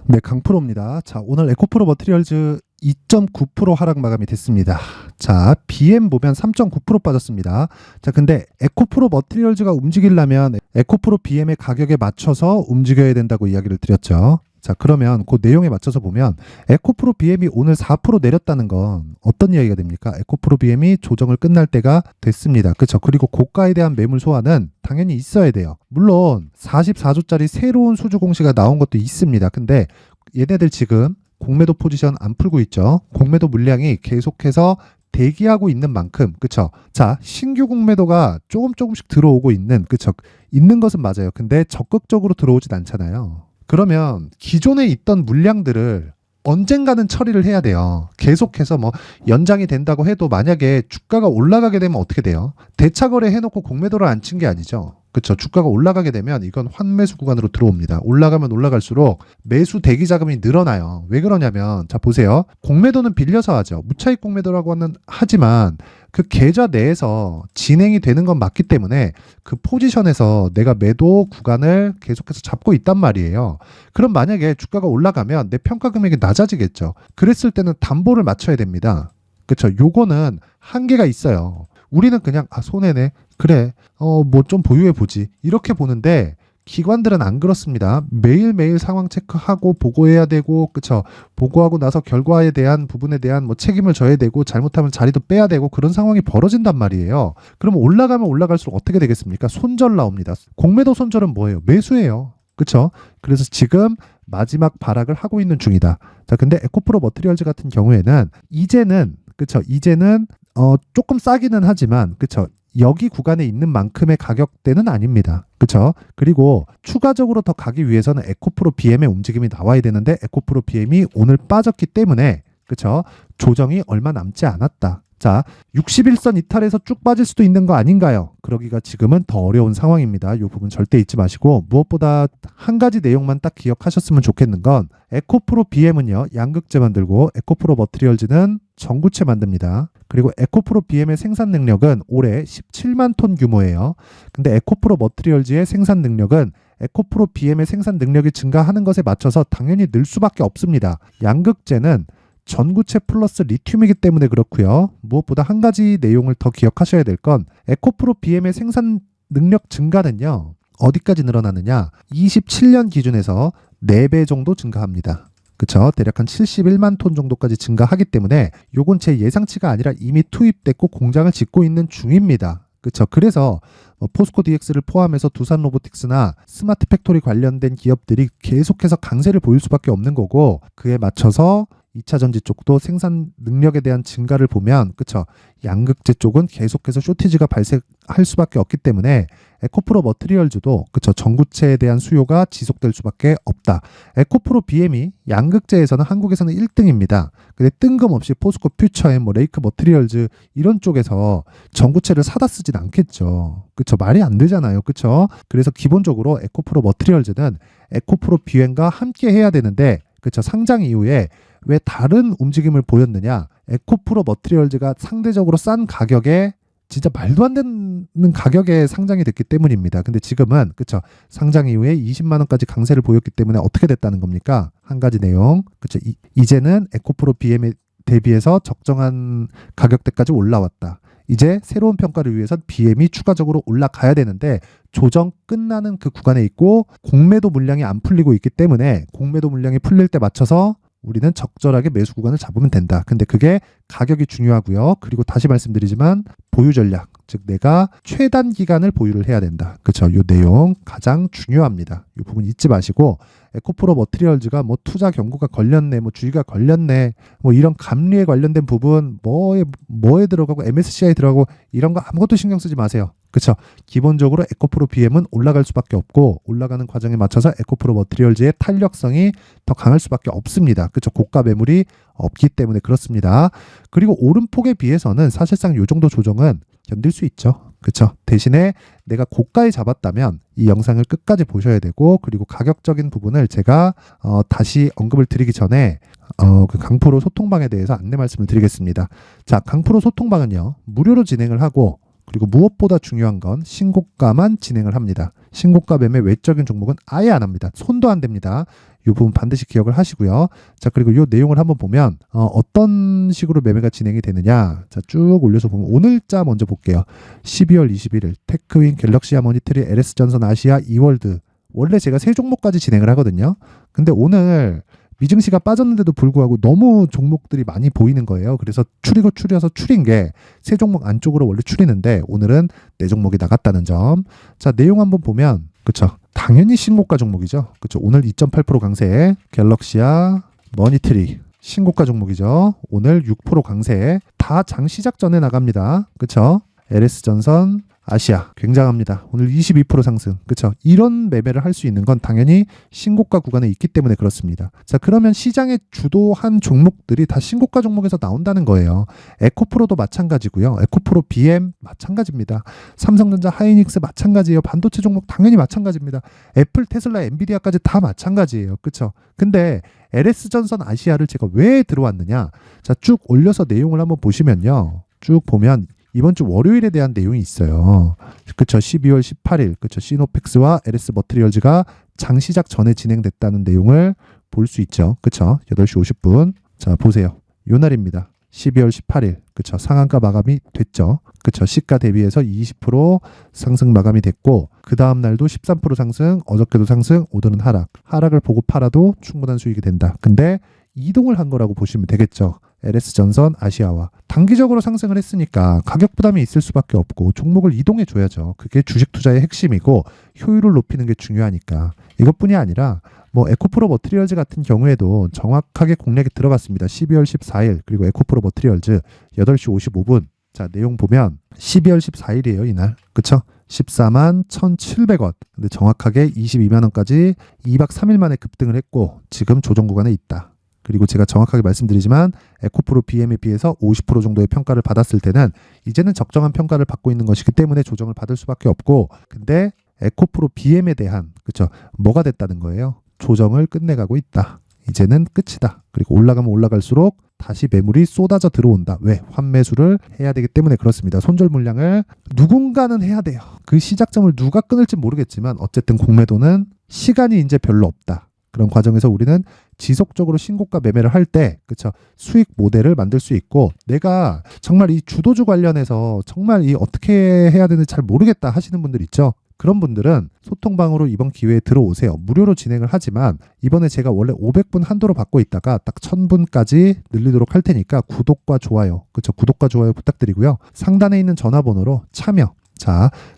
네, 강프로입니다. 자, 오늘 에코프로 머티리얼즈 2.9% 하락 마감이 됐습니다. 자, BM 보면 3.9% 빠졌습니다. 자, 근데 에코프로 머티리얼즈가 움직이려면 에코프로 BM의 가격에 맞춰서 움직여야 된다고 이야기를 드렸죠. 자, 그러면 그 내용에 맞춰서 보면 에코프로 BM이 오늘 4% 내렸다는 건 어떤 이야기가 됩니까? 에코프로 BM이 조정을 끝날 때가 됐습니다. 그렇죠? 그리고 고가에 대한 매물 소화는 당연히 있어야 돼요. 물론 44조짜리 새로운 수주 공시가 나온 것도 있습니다. 근데 얘네들 지금 공매도 포지션 안 풀고 있죠. 공매도 물량이 계속해서 대기하고 있는 만큼, 그쵸? 자, 신규 공매도가 조금씩 들어오고 있는, 그쵸? 있는 것은 맞아요. 근데 적극적으로 들어오진 않잖아요. 그러면 기존에 있던 물량들을 언젠가는 처리를 해야 돼요. 계속해서 뭐 연장이 된다고 해도 만약에 주가가 올라가게 되면 어떻게 돼요? 대차거래 해놓고 공매도를 안 친 게 아니죠. 그렇죠. 주가가 올라가게 되면 이건 환매수 구간으로 들어옵니다. 올라가면 올라갈수록 매수 대기 자금이 늘어나요. 왜 그러냐면 자 보세요. 공매도는 빌려서 하죠. 무차익 공매도라고는 하지만 그 계좌 내에서 진행이 되는 건 맞기 때문에 그 포지션에서 내가 매도 구간을 계속해서 잡고 있단 말이에요. 그럼 만약에 주가가 올라가면 내 평가 금액이 낮아지겠죠. 그랬을 때는 담보를 맞춰야 됩니다. 그렇죠. 요거는 한계가 있어요. 우리는 그냥 손해네. 그래. 뭐 좀 보유해 보지. 이렇게 보는데 기관들은 안 그렇습니다. 매일매일 상황 체크하고 보고해야 되고, 그쵸? 보고하고 나서 결과에 대한 부분에 대한 뭐 책임을 져야 되고, 잘못하면 자리도 빼야 되고, 그런 상황이 벌어진단 말이에요. 그럼 올라가면 올라갈수록 어떻게 되겠습니까? 손절 나옵니다. 공매도 손절은 뭐예요? 매수예요. 그쵸? 그래서 지금 마지막 발악을 하고 있는 중이다. 자, 근데 에코프로 머티리얼즈 같은 경우에는 이제는, 그쵸? 이제는 조금 싸기는 하지만, 그쵸? 여기 구간에 있는 만큼의 가격대는 아닙니다. 그쵸? 그리고 추가적으로 더 가기 위해서는 에코프로 BM의 움직임이 나와야 되는데 에코프로 BM이 오늘 빠졌기 때문에 그쵸? 조정이 얼마 남지 않았다. 자, 61선 이탈해서 쭉 빠질 수도 있는 거 아닌가요? 그러기가 지금은 더 어려운 상황입니다. 이 부분 절대 잊지 마시고 무엇보다 한 가지 내용만 딱 기억하셨으면 좋겠는 건 에코프로 BM은요. 양극재 만들고 에코프로 머티리얼즈는 전구체 만듭니다. 그리고 에코프로 BM의 생산 능력은 올해 17만 톤 규모예요. 근데 에코프로 머티리얼즈의 생산 능력은 에코프로 BM의 생산 능력이 증가하는 것에 맞춰서 당연히 늘 수밖에 없습니다. 양극재는 전구체 플러스 리튬이기 때문에 그렇고요. 무엇보다 한 가지 내용을 더 기억하셔야 될 건 에코프로 BM의 생산 능력 증가는요. 어디까지 늘어나느냐? 27년 기준에서 4배 정도 증가합니다. 그쵸? 대략 한 71만 톤 정도까지 증가하기 때문에 요건 제 예상치가 아니라 이미 투입됐고 공장을 짓고 있는 중입니다. 그쵸? 그래서 포스코 DX를 포함해서 두산 로보틱스나 스마트 팩토리 관련된 기업들이 계속해서 강세를 보일 수밖에 없는 거고 그에 맞춰서 2차 전지 쪽도 생산 능력에 대한 증가를 보면 그쵸? 양극재 쪽은 계속해서 쇼티지가 발생할 수밖에 없기 때문에 에코프로 머티리얼즈도 그쵸? 전구체에 대한 수요가 지속될 수밖에 없다. 에코프로 BM이 양극재에서는 한국에서는 1등입니다. 근데 뜬금없이 포스코 퓨처엠, 뭐 레이크 머티리얼즈 이런 쪽에서 전구체를 사다 쓰진 않겠죠. 그쵸? 말이 안 되잖아요. 그쵸? 그래서 기본적으로 에코프로 머티리얼즈는 에코프로 BM과 함께 해야 되는데 그쵸? 상장 이후에 왜 다른 움직임을 보였느냐? 에코프로 머티리얼즈가 상대적으로 싼 가격에 진짜 말도 안 되는 가격에 상장이 됐기 때문입니다. 근데 지금은 그쵸? 상장 이후에 20만 원까지 강세를 보였기 때문에 어떻게 됐다는 겁니까? 한 가지 내용. 그쵸? 이제는 에코프로 BM에 대비해서 적정한 가격대까지 올라왔다. 이제 새로운 평가를 위해서 BM이 추가적으로 올라가야 되는데 조정 끝나는 그 구간에 있고 공매도 물량이 안 풀리고 있기 때문에 공매도 물량이 풀릴 때 맞춰서 우리는 적절하게 매수 구간을 잡으면 된다. 근데 그게 가격이 중요하고요. 그리고 다시 말씀드리지만 보유 전략, 즉 내가 최단 기간을 보유를 해야 된다. 그렇죠? 이 내용 가장 중요합니다. 이 부분 잊지 마시고 에코프로 머티리얼즈가 뭐 투자 경고가 걸렸네, 뭐 주의가 걸렸네, 뭐 이런 감리에 관련된 부분 뭐에 들어가고 MSCI에 들어가고 이런 거 아무것도 신경 쓰지 마세요. 그렇죠? 기본적으로 에코프로 BM은 올라갈 수밖에 없고 올라가는 과정에 맞춰서 에코프로 머티리얼즈의 탄력성이 더 강할 수밖에 없습니다. 그렇죠? 고가 매물이 없기 때문에 그렇습니다. 그리고 오름폭에 비해서는 사실상 이 정도 조정은 견딜 수 있죠. 그렇죠? 대신에 내가 고가에 잡았다면 이 영상을 끝까지 보셔야 되고 그리고 가격적인 부분을 제가 다시 언급을 드리기 전에 그 강프로 소통방에 대해서 안내 말씀을 드리겠습니다. 자, 강프로 소통방은요. 무료로 진행을 하고 그리고 무엇보다 중요한 건 신고가만 진행을 합니다. 신고가 매매 외적인 종목은 아예 안 합니다. 손도 안 댑니다. 이 부분 반드시 기억을 하시고요. 자, 그리고 이 내용을 한번 보면 어떤 식으로 매매가 진행이 되느냐. 자, 쭉 올려서 보면 오늘자 먼저 볼게요. 12월 21일 테크윈, 갤럭시아 모니터리, LS전선, 아시아, 이월드. 원래 제가 세 종목까지 진행을 하거든요. 근데 오늘 미증시가 빠졌는데도 불구하고 너무 종목들이 많이 보이는 거예요. 그래서 추려서 추린 게 세 종목 안쪽으로 원래 추리는데 오늘은 네 종목이 나갔다는 점. 자, 내용 한번 보면 그쵸, 당연히 신고가 종목이죠. 그쵸, 오늘 2.8% 강세, 갤럭시아, 머니트리 신고가 종목이죠. 오늘 6% 강세, 다 장 시작 전에 나갑니다. 그쵸, LS전선, 아시아 굉장합니다. 오늘 22% 상승. 그쵸? 이런 매매를 할 수 있는 건 당연히 신고가 구간에 있기 때문에 그렇습니다. 자, 그러면 시장의 주도한 종목들이 다 신고가 종목에서 나온다는 거예요. 에코프로도 마찬가지고요. 에코프로 BM 마찬가지입니다. 삼성전자, 하이닉스 마찬가지예요. 반도체 종목 당연히 마찬가지입니다. 애플, 테슬라, 엔비디아까지 다 마찬가지예요. 그쵸? 근데 LS전선, 아시아를 제가 왜 들어왔느냐? 자, 쭉 올려서 내용을 한번 보시면요. 쭉 보면 이번 주 월요일에 대한 내용이 있어요. 그쵸, 12월 18일 그쵸, 시노펙스와 LS 머티리얼즈가 장 시작 전에 진행됐다는 내용을 볼 수 있죠. 그쵸, 8시 50분. 자, 보세요. 요 날입니다. 12월 18일 그쵸, 상한가 마감이 됐죠. 그쵸, 시가 대비해서 20% 상승 마감이 됐고, 그 다음 날도 13% 상승, 어저께도 상승, 오늘은 하락을 보고 팔아도 충분한 수익이 된다. 근데 이동을 한 거라고 보시면 되겠죠. LS전선, 아시아와 단기적으로 상승을 했으니까 가격 부담이 있을 수밖에 없고 종목을 이동해 줘야죠. 그게 주식 투자의 핵심이고 효율을 높이는 게 중요하니까. 이것뿐이 아니라 뭐 에코프로 머티리얼즈 같은 경우에도 정확하게 공략이 들어갔습니다. 12월 14일 그리고 에코프로 머티리얼즈 8시 55분. 자, 내용 보면 12월 14일이에요, 이날. 그쵸? 14만 1,700원. 근데 정확하게 22만 원까지 2박 3일 만에 급등을 했고 지금 조정 구간에 있다. 그리고 제가 정확하게 말씀드리지만 에코프로 BM에 비해서 50% 정도의 평가를 받았을 때는 이제는 적정한 평가를 받고 있는 것이기 때문에 조정을 받을 수밖에 없고, 근데 에코프로 BM에 대한 그쵸, 뭐가 됐다는 거예요? 조정을 끝내가고 있다. 이제는 끝이다. 그리고 올라가면 올라갈수록 다시 매물이 쏟아져 들어온다. 왜? 환매수를 해야 되기 때문에 그렇습니다. 손절 물량을 누군가는 해야 돼요. 그 시작점을 누가 끊을지 모르겠지만 어쨌든 공매도는 시간이 이제 별로 없다. 그런 과정에서 우리는 지속적으로 신고가 매매를 할 때 그쵸, 수익 모델을 만들 수 있고, 내가 정말 이 주도주 관련해서 정말 이 어떻게 해야 되는지 잘 모르겠다 하시는 분들 있죠. 그런 분들은 소통방으로 이번 기회에 들어오세요. 무료로 진행을 하지만 이번에 제가 원래 500분 한도로 받고 있다가 딱 1000분까지 늘리도록 할 테니까 구독과 좋아요, 그쵸, 구독과 좋아요 부탁드리고요. 상단에 있는 전화번호로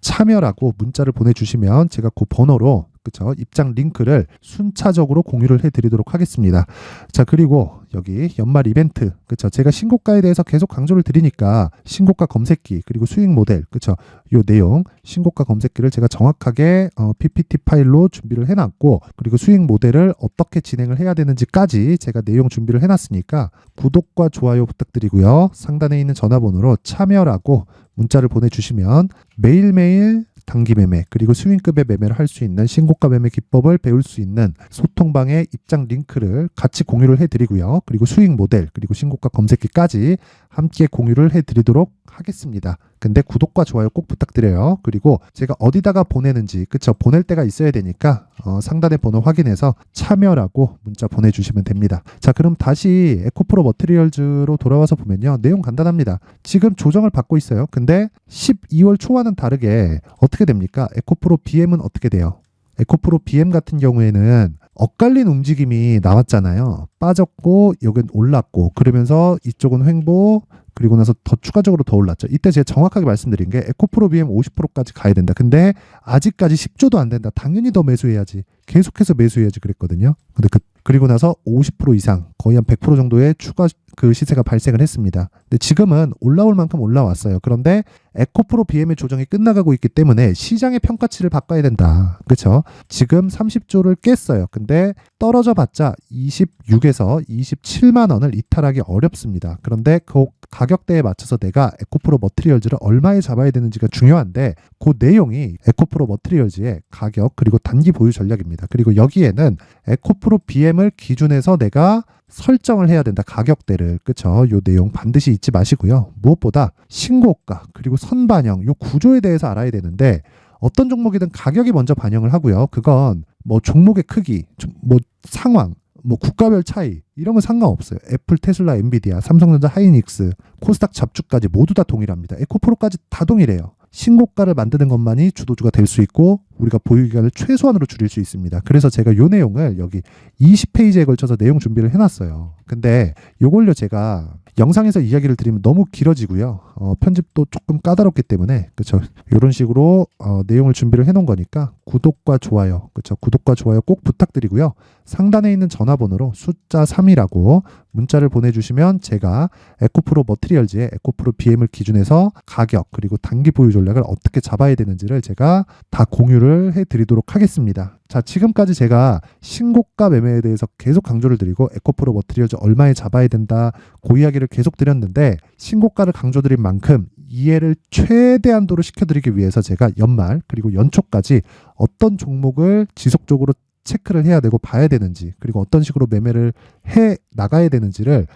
참여라고 문자를 보내주시면 제가 그 번호로 그쵸, 입장 링크를 순차적으로 공유를 해드리도록 하겠습니다. 자, 그리고 여기 연말 이벤트 그쵸, 제가 신고가에 대해서 계속 강조를 드리니까 신고가 검색기 그리고 수익 모델 그쵸, 요 내용 신고가 검색기를 제가 정확하게 PPT 파일로 준비를 해놨고, 그리고 수익 모델을 어떻게 진행을 해야 되는지까지 제가 내용 준비를 해놨으니까 구독과 좋아요 부탁드리고요. 상단에 있는 전화번호로 참여라고 문자를 보내주시면 매일매일 단기 매매 그리고 스윙급의 매매를 할 수 있는 신고가 매매 기법을 배울 수 있는 소통방의 입장 링크를 같이 공유를 해드리고요. 그리고 수익 모델 그리고 신고가 검색기까지 함께 공유를 해드리도록 하겠습니다. 근데 구독과 좋아요 꼭 부탁드려요. 그리고 제가 어디다가 보내는지 그쵸, 보낼 때가 있어야 되니까 상단의 번호 확인해서 참여라고 문자 보내주시면 됩니다. 자, 그럼 다시 에코프로 머티리얼즈로 돌아와서 보면요, 내용 간단합니다. 지금 조정을 받고 있어요. 근데 12월 초와는 다르게 어떻게 됩니까? 에코프로 BM은 어떻게 돼요? 에코프로 BM 같은 경우에는 엇갈린 움직임이 나왔잖아요. 빠졌고 여긴 올랐고, 그러면서 이쪽은 횡보, 그리고 나서 더 추가적으로 더 올랐죠. 이때 제가 정확하게 말씀드린 게 에코프로 BM 50%까지 가야 된다. 근데 아직까지 10조도 안 된다. 당연히 더 매수해야지. 계속해서 매수해야지 그랬거든요. 근데 그리고 나서 50% 이상, 거의 한 100% 정도의 추가 그 시세가 발생을 했습니다. 근데 지금은 올라올 만큼 올라왔어요. 그런데 에코프로 BM의 조정이 끝나가고 있기 때문에 시장의 평가치를 바꿔야 된다. 그렇죠? 지금 30조를 깼어요. 근데 떨어져 봤자 26에서 27만 원을 이탈하기 어렵습니다. 그런데 그 가격대에 맞춰서 내가 에코프로 머티리얼즈를 얼마에 잡아야 되는지가 중요한데, 그 내용이 에코프로 머티리얼즈의 가격 그리고 단기 보유 전략입니다. 그리고 여기에는 에코프로 BM을 기준해서 내가 설정을 해야 된다. 가격대를. 그쵸? 요 내용 반드시 잊지 마시고요. 무엇보다 신고가 그리고 선반영 요 구조에 대해서 알아야 되는데, 어떤 종목이든 가격이 먼저 반영을 하고요. 그건 뭐 종목의 크기, 뭐 상황, 뭐 국가별 차이 이런 건 상관없어요. 애플, 테슬라, 엔비디아, 삼성전자, 하이닉스, 코스닥 잡주까지 모두 다 동일합니다. 에코프로까지 다 동일해요. 신고가를 만드는 것만이 주도주가 될 수 있고 우리가 보유기간을 최소한으로 줄일 수 있습니다. 그래서 제가 요 내용을 여기 20페이지에 걸쳐서 내용 준비를 해놨어요. 근데 요걸요 제가 영상에서 이야기를 드리면 너무 길어지고요. 편집도 조금 까다롭기 때문에 그렇죠. 이런 식으로 내용을 준비를 해놓은 거니까 구독과 좋아요, 그렇죠. 구독과 좋아요 꼭 부탁드리고요. 상단에 있는 전화번호로 숫자 3이라고 문자를 보내주시면 제가 에코프로 머티리얼즈의 에코프로 BM을 기준해서 가격 그리고 단기 보유 전략을 어떻게 잡아야 되는지를 제가 다 공유를 해드리도록 하겠습니다. 자, 지금까지 제가 신고가 매매에 대해서 계속 강조를 드리고 에코프로 머티리얼즈 얼마에 잡아야 된다 그 이야기를 계속 드렸는데 신고가를 강조드린 만큼 이해를 최대한도로 시켜드리기 위해서 제가 연말 그리고 연초까지 어떤 종목을 지속적으로 체크를 해야 되고 봐야 되는지 그리고 어떤 식으로 매매를 해 나가야 되는지를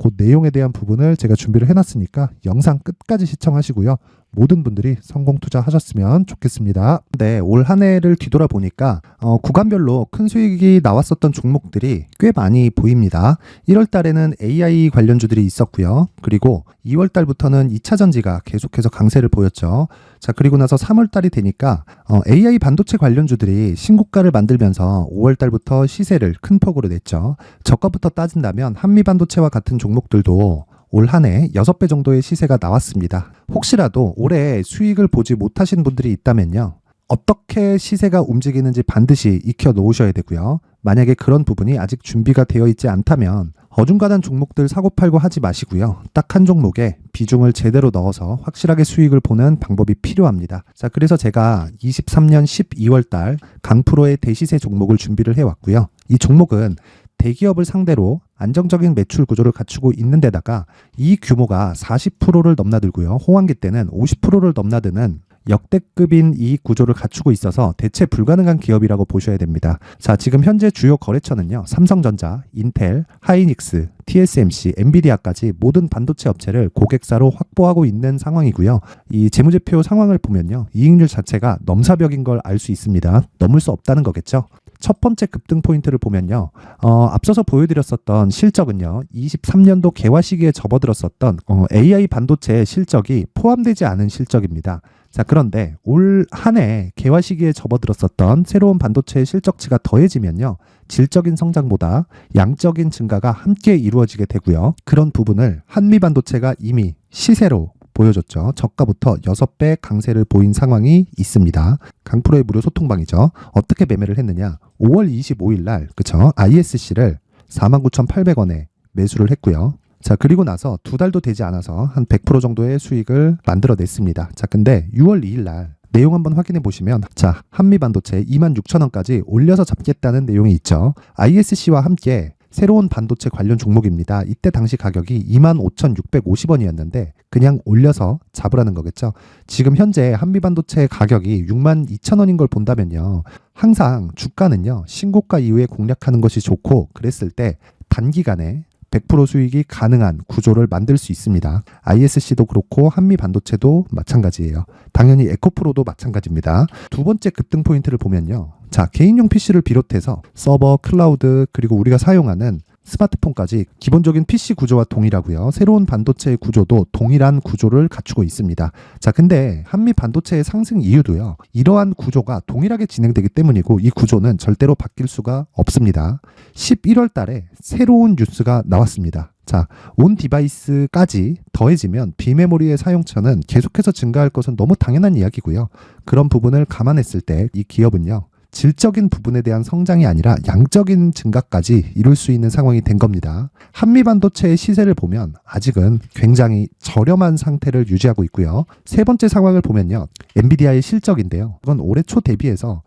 그 내용에 대한 부분을 제가 준비를 해놨으니까 영상 끝까지 시청하시고요. 모든 분들이 성공 투자하셨으면 좋겠습니다. 네, 올 한 해를 뒤돌아보니까 구간별로 큰 수익이 나왔었던 종목들이 꽤 많이 보입니다. 1월 달에는 AI 관련주들이 있었고요. 그리고 2월 달부터는 2차 전지가 계속해서 강세를 보였죠. 자, 그리고 나서 3월 달이 되니까 AI 반도체 관련주들이 신고가를 만들면서 5월 달부터 시세를 큰 폭으로 냈죠. 저가부터 따진다면 한미 반도체와 같은 종목들도 올 한 해 6배 정도의 시세가 나왔습니다. 혹시라도 올해 수익을 보지 못하신 분들이 있다면요. 어떻게 시세가 움직이는지 반드시 익혀 놓으셔야 되고요. 만약에 그런 부분이 아직 준비가 되어 있지 않다면 어중간한 종목들 사고팔고 하지 마시고요. 딱 한 종목에 비중을 제대로 넣어서 확실하게 수익을 보는 방법이 필요합니다. 자, 그래서 제가 23년 12월 달 강프로의 대시세 종목을 준비를 해왔고요. 이 종목은 대기업을 상대로 안정적인 매출 구조를 갖추고 있는 데다가 이 규모가 40%를 넘나들고요. 호황기 때는 50%를 넘나드는 역대급인 이익 구조를 갖추고 있어서 대체 불가능한 기업이라고 보셔야 됩니다. 자, 지금 현재 주요 거래처는요. 삼성전자, 인텔, 하이닉스, TSMC, 엔비디아까지 모든 반도체 업체를 고객사로 확보하고 있는 상황이고요. 이 재무제표 상황을 보면요. 이익률 자체가 넘사벽인 걸 알 수 있습니다. 넘을 수 없다는 거겠죠. 첫 번째 급등 포인트를 보면요. 앞서서 보여드렸었던 실적은요. 23년도 개화 시기에 접어들었었던 AI 반도체의 실적이 포함되지 않은 실적입니다. 자, 그런데 올 한 해 개화 시기에 접어들었었던 새로운 반도체의 실적치가 더해지면요. 질적인 성장보다 양적인 증가가 함께 이루어지게 되고요. 그런 부분을 한미 반도체가 이미 시세로 보여줬죠. 저가부터 6배 강세를 보인 상황이 있습니다. 강프로의 무료 소통방이죠. 어떻게 매매를 했느냐. 5월 25일 날 그쵸? ISC를 49,800원에 매수를 했고요. 자, 그리고 나서 두 달도 되지 않아서 한 100% 정도의 수익을 만들어냈습니다. 자, 근데 6월 2일 날 내용 한번 확인해 보시면 자, 한미반도체 26,000원까지 올려서 잡겠다는 내용이 있죠. ISC와 함께 새로운 반도체 관련 종목입니다. 이때 당시 가격이 25,650원이었는데 그냥 올려서 잡으라는 거겠죠. 지금 현재 한미반도체 가격이 62,000원인 걸 본다면요. 항상 주가는요. 신고가 이후에 공략하는 것이 좋고 그랬을 때 단기간에 100% 수익이 가능한 구조를 만들 수 있습니다. ISC도 그렇고 한미반도체도 마찬가지예요. 당연히 에코프로도 마찬가지입니다. 두 번째 급등 포인트를 보면요. 자, 개인용 PC를 비롯해서 서버, 클라우드, 그리고 우리가 사용하는 스마트폰까지 기본적인 PC 구조와 동일하고요. 새로운 반도체의 구조도 동일한 구조를 갖추고 있습니다. 자, 근데 한미 반도체의 상승 이유도요. 이러한 구조가 동일하게 진행되기 때문이고 이 구조는 절대로 바뀔 수가 없습니다. 11월 달에 새로운 뉴스가 나왔습니다. 자, 온 디바이스까지 더해지면 비메모리의 사용처는 계속해서 증가할 것은 너무 당연한 이야기고요. 그런 부분을 감안했을 때 이 기업은요. 질적인 부분에 대한 성장이 아니라 양적인 증가까지 이룰 수 있는 상황이 된 겁니다. 한미반도체의 시세를 보면 아직은 굉장히 저렴한 상태를 유지하고 있고요. 세 번째 상황을 보면요. 엔비디아의 실적인데요. 이건 올해 초 대비해서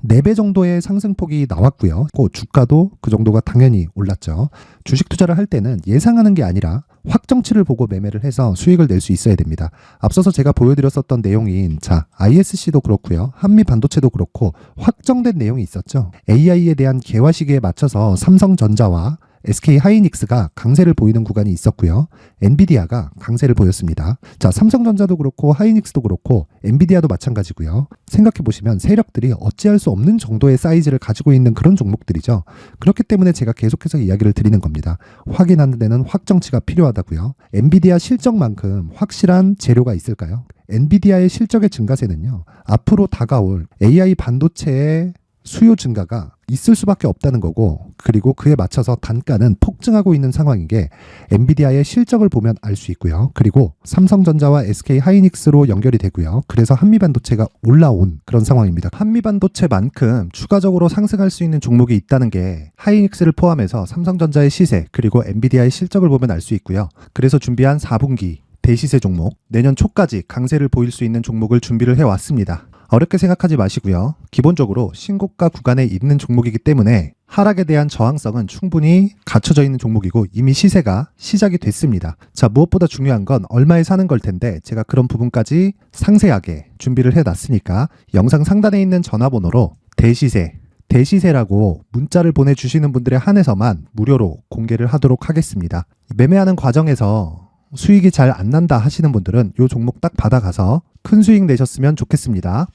4배 정도의 상승폭이 나왔고요. 그 주가도 그 정도가 당연히 올랐죠. 주식 투자를 할 때는 예상하는 게 아니라 확정치를 보고 매매를 해서 수익을 낼 수 있어야 됩니다. 앞서서 제가 보여드렸었던 내용인 자, ISC도 그렇고요. 한미 반도체도 그렇고 확정된 내용이 있었죠. AI에 대한 개화 시기에 맞춰서 삼성전자와 SK 하이닉스가 강세를 보이는 구간이 있었고요. 엔비디아가 강세를 보였습니다. 자, 삼성전자도 그렇고 하이닉스도 그렇고 엔비디아도 마찬가지고요. 생각해 보시면 세력들이 어찌할 수 없는 정도의 사이즈를 가지고 있는 그런 종목들이죠. 그렇기 때문에 제가 계속해서 이야기를 드리는 겁니다. 확인하는 데는 확정치가 필요하다고요. 엔비디아 실적만큼 확실한 재료가 있을까요? 엔비디아의 실적의 증가세는요, 앞으로 다가올 AI 반도체의 수요 증가가 있을 수밖에 없다는 거고, 그리고 그에 맞춰서 단가는 폭증하고 있는 상황인 게 엔비디아의 실적을 보면 알 수 있고요. 그리고 삼성전자와 SK 하이닉스로 연결이 되고요. 그래서 한미반도체가 올라온 그런 상황입니다. 한미반도체만큼 추가적으로 상승할 수 있는 종목이 있다는 게 하이닉스를 포함해서 삼성전자의 시세 그리고 엔비디아의 실적을 보면 알 수 있고요. 그래서 준비한 4분기 대시세 종목, 내년 초까지 강세를 보일 수 있는 종목을 준비를 해왔습니다. 어렵게 생각하지 마시고요. 기본적으로 신고가 구간에 있는 종목이기 때문에 하락에 대한 저항성은 충분히 갖춰져 있는 종목이고 이미 시세가 시작이 됐습니다. 자, 무엇보다 중요한 건 얼마에 사는 걸 텐데 제가 그런 부분까지 상세하게 준비를 해놨으니까 영상 상단에 있는 전화번호로 대시세라고 문자를 보내주시는 분들에 한해서만 무료로 공개를 하도록 하겠습니다. 매매하는 과정에서 수익이 잘 안 난다 하시는 분들은 이 종목 딱 받아가서 큰 수익 내셨으면 좋겠습니다.